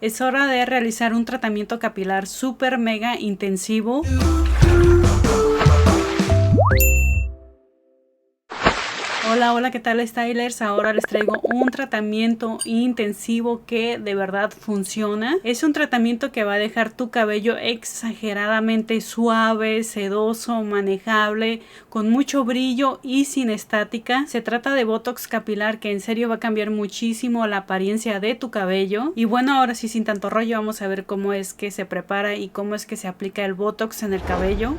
Es hora de realizar un tratamiento capilar súper mega intensivo. Hola, ¿qué tal, stylers? Ahora les traigo un tratamiento intensivo que de verdad funciona. Es un tratamiento que va a dejar tu cabello exageradamente suave, sedoso, manejable, con mucho brillo y sin estática. Se trata de Botox capilar que en serio va a cambiar muchísimo la apariencia de tu cabello. Y bueno, ahora sí, sin tanto rollo, vamos a ver cómo es que se prepara y cómo es que se aplica el Botox en el cabello.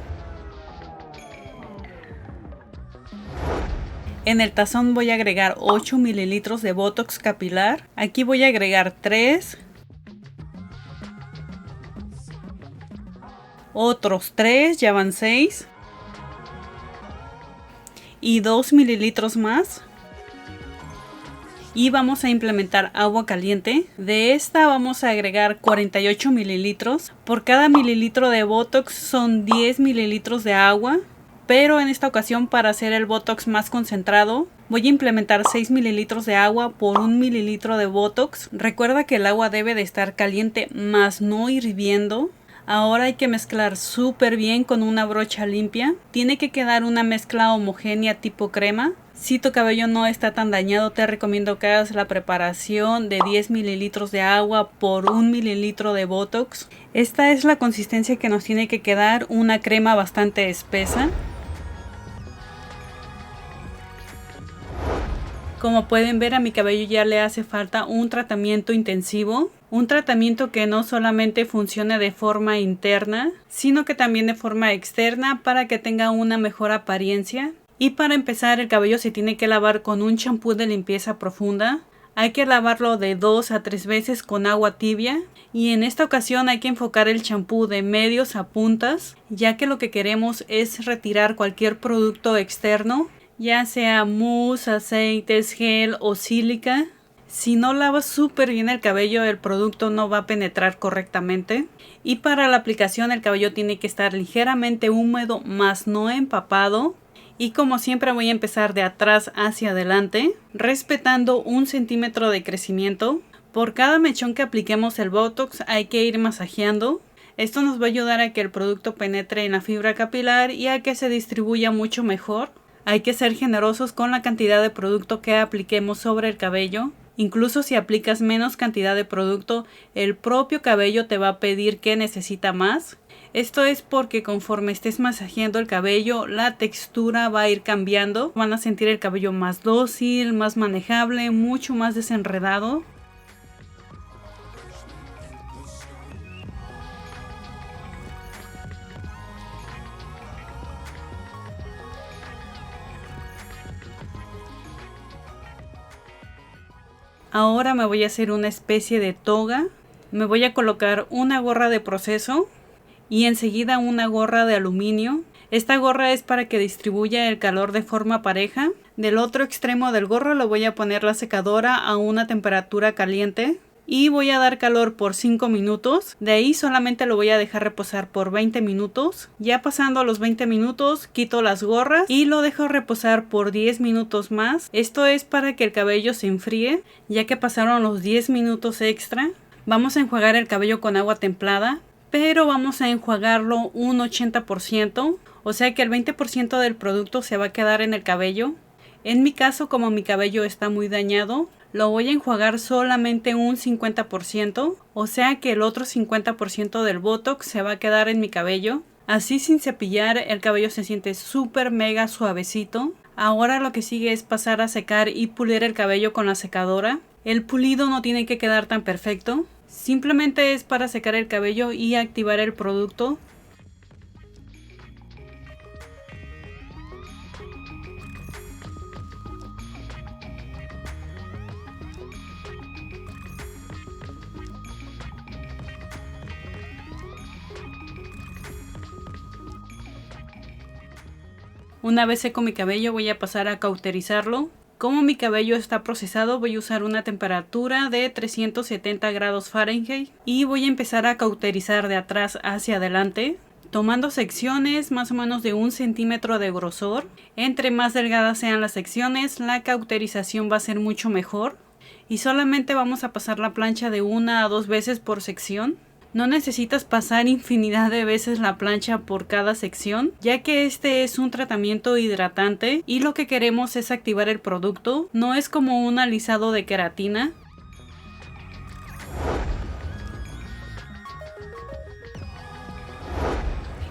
En el tazón voy a agregar 8 mililitros de Botox capilar. Aquí voy a agregar 3. Otros 3, ya van 6. Y 2 mililitros más. Y vamos a implementar agua caliente. De esta vamos a agregar 48 mililitros. Por cada mililitro de Botox son 10 mililitros de agua. Pero en esta ocasión, para hacer el Botox más concentrado, voy a implementar 6 mililitros de agua por 1 mililitro de Botox. Recuerda que el agua debe de estar caliente, más no hirviendo. Ahora hay que mezclar súper bien con una brocha limpia. Tiene que quedar una mezcla homogénea tipo crema. Si tu cabello no está tan dañado, te recomiendo que hagas la preparación de 10 mililitros de agua por 1 mililitro de Botox. Esta es la consistencia que nos tiene que quedar, una crema bastante espesa. Como pueden ver, a mi cabello ya le hace falta un tratamiento intensivo. Un tratamiento que no solamente funcione de forma interna, sino que también de forma externa para que tenga una mejor apariencia. Y para empezar, el cabello se tiene que lavar con un champú de limpieza profunda. Hay que lavarlo de 2 a 3 veces con agua tibia. Y en esta ocasión hay que enfocar el champú de medios a puntas, ya que lo que queremos es retirar cualquier producto externo, ya sea mousse, aceites, gel o sílica. Si no lavas súper bien el cabello, el producto no va a penetrar correctamente. Y para la aplicación, el cabello tiene que estar ligeramente húmedo, más no empapado. Y como siempre, voy a empezar de atrás hacia adelante, respetando 1 centímetro de crecimiento. Por cada mechón que apliquemos el Botox hay que ir masajeando. Esto nos va a ayudar a que el producto penetre en la fibra capilar y a que se distribuya mucho mejor. Hay que ser generosos con la cantidad de producto que apliquemos sobre el cabello. Incluso si aplicas menos cantidad de producto, el propio cabello te va a pedir que necesita más. Esto es porque conforme estés masajeando el cabello, la textura va a ir cambiando. Van a sentir el cabello más dócil, más manejable, mucho más desenredado. Ahora me voy a hacer una especie de toga. Me voy a colocar una gorra de proceso y enseguida una gorra de aluminio. Esta gorra es para que distribuya el calor de forma pareja. Del otro extremo del gorro le voy a poner la secadora a una temperatura caliente y voy a dar calor por 5 minutos. De ahí solamente lo voy a dejar reposar por 20 minutos. Ya pasando los 20 minutos, quito las gorras y lo dejo reposar por 10 minutos más. Esto es para que el cabello se enfríe, ya que pasaron los 10 minutos extra. Vamos a enjuagar el cabello con agua templada, pero vamos a enjuagarlo un 80%, o sea que el 20% del producto se va a quedar en el cabello. En mi caso, como mi cabello está muy dañado, lo voy a enjuagar solamente un 50%, o sea que el otro 50% del Botox se va a quedar en mi cabello. Así, sin cepillar, el cabello se siente súper mega suavecito. Ahora lo que sigue es pasar a secar y pulir el cabello con la secadora. El pulido no tiene que quedar tan perfecto, simplemente es para secar el cabello y activar el producto. Una vez seco mi cabello, voy a pasar a cauterizarlo. Como mi cabello está procesado, voy a usar una temperatura de 370 grados Fahrenheit y voy a empezar a cauterizar de atrás hacia adelante, tomando secciones más o menos de 1 centímetro de grosor. Entre más delgadas sean las secciones, la cauterización va a ser mucho mejor. y solamente vamos a pasar la plancha de 1 a 2 veces por sección. No necesitas pasar infinidad de veces la plancha por cada sección, ya que este es un tratamiento hidratante y lo que queremos es activar el producto, no es como un alisado de queratina.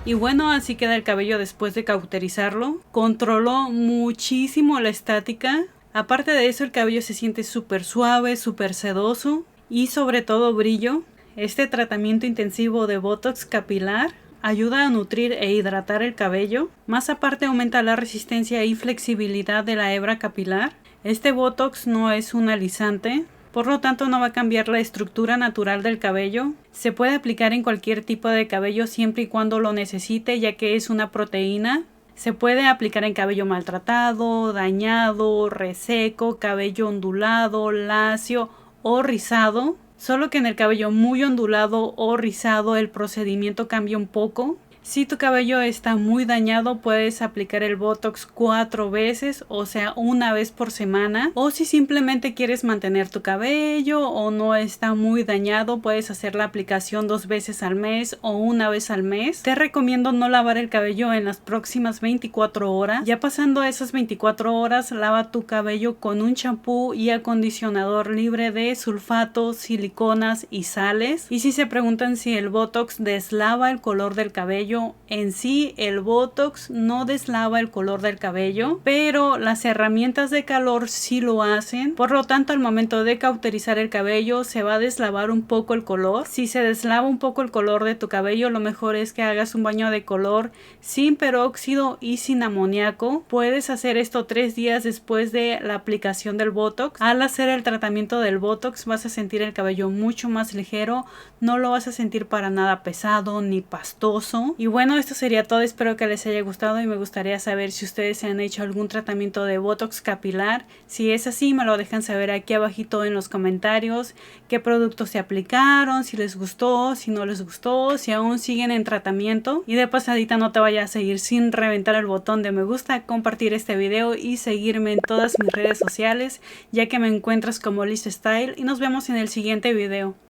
Y bueno, así queda el cabello después de cauterizarlo. Controló muchísimo la estática. Aparte de eso, el cabello se siente súper suave, súper sedoso y sobre todo brillo. Este tratamiento intensivo de Botox capilar ayuda a nutrir e hidratar el cabello. Más aparte aumenta la resistencia y flexibilidad de la hebra capilar. Este Botox no es un alisante, por lo tanto no va a cambiar la estructura natural del cabello. Se puede aplicar en cualquier tipo de cabello siempre y cuando lo necesite, ya que es una proteína. Se puede aplicar en cabello maltratado, dañado, reseco, cabello ondulado, lacio o rizado. Solo que en el cabello muy ondulado o rizado el procedimiento cambia un poco. Si tu cabello está muy dañado, puedes aplicar el Botox 4 veces, o sea, 1 vez por semana. O si simplemente quieres mantener tu cabello o no está muy dañado, puedes hacer la aplicación 2 veces al mes o 1 vez al mes. Te recomiendo no lavar el cabello en las próximas 24 horas. Ya pasando esas 24 horas, lava tu cabello con un champú y acondicionador libre de sulfatos, siliconas y sales. Y si se preguntan si el Botox deslava el color del cabello, en sí el Botox no deslava el color del cabello, pero las herramientas de calor sí lo hacen. Por lo tanto, al momento de cauterizar el cabello se va a deslavar un poco el color. Si se deslava un poco el color de tu cabello, lo mejor es que hagas un baño de color sin peróxido y sin amoníaco. Puedes hacer esto 3 días después de la aplicación del Botox. Al hacer el tratamiento del Botox vas a sentir el cabello mucho más ligero, no lo vas a sentir para nada pesado ni pastoso. Y bueno, esto sería todo, espero que les haya gustado y me gustaría saber si ustedes se han hecho algún tratamiento de Botox capilar. Si es así, me lo dejan saber aquí abajito en los comentarios, qué productos se aplicaron, si les gustó, si no les gustó, si aún siguen en tratamiento. Y de pasadita no te vayas a seguir sin reventar el botón de me gusta, compartir este video y seguirme en todas mis redes sociales, ya que me encuentras como Liz Style, y nos vemos en el siguiente video.